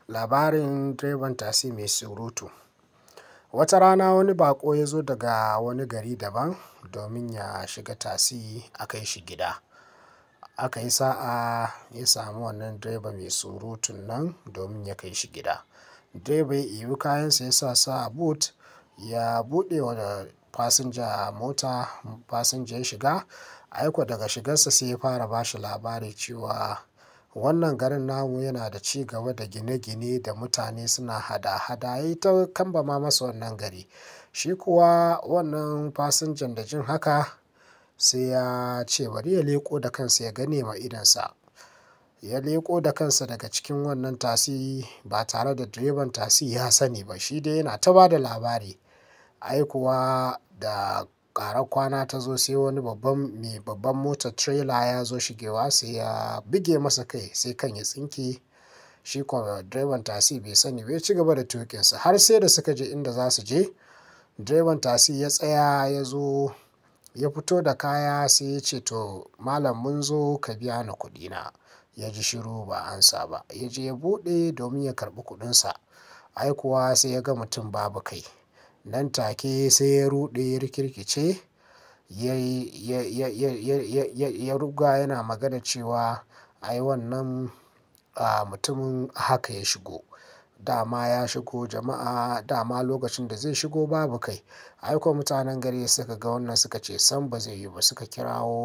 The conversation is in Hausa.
Labarin direban tasi mai surutu. Wata rana wani baƙo ya zo daga wani gari daban domin ya shiga tasi a kai shi gida. Aka yi sa'a ya sami wannan direba mai surutun nan domin ya kai shi gida. Direba ya ɗibi kayansa ya sa su a boot, ya buɗe wa fasinja mota, fasinja ya shiga. Ai kuwa daga shigarsa sai ya fara ba shi labari cewa wannan garin namu yana da ci gaba da gine-gine da mutane suna hada-hada. Ya yi ta kambama masa wannan gari. Shi kuwa wannan fasinjan da jin haka sai ya ce bari ya leƙo da kansa ya gane ma idonsa. Ya leƙo da kansa daga cikin wannan tasi ba tare da direban tasi ya sani ba. Shi dai yana ta ba da labari. Ai kuwa da ƙarar kwana ta zo sai wani babban motar trailer ya zo shigewa sai ya buge masa kai sai kan ya tsinke. Shi kuwa direban tasi bai sani ba ya ci gaba da tuƙinsa har sai da suka je inda za su je. Direban tasi ya tsaya ya zo ya fito da kaya sai ya ce to malam mun zo ka biya ni kuɗina. Ya ji shiru ba amsa ba. Ya je ya buɗe domin ya karɓi kuɗinsa. Ai kuwa sai ya ga mutum babu kai. Nan take sai ya ruɗe ya rikirkice ya ruga yana magana cewa ai wannan mutumin haka ya shigo. Dama ya shigo jama'a dama lokacin da zai shigo babu kai. Ai kuwa mutanen gari suka ga wannan suka ce sam ba zai yi ba suka kirawo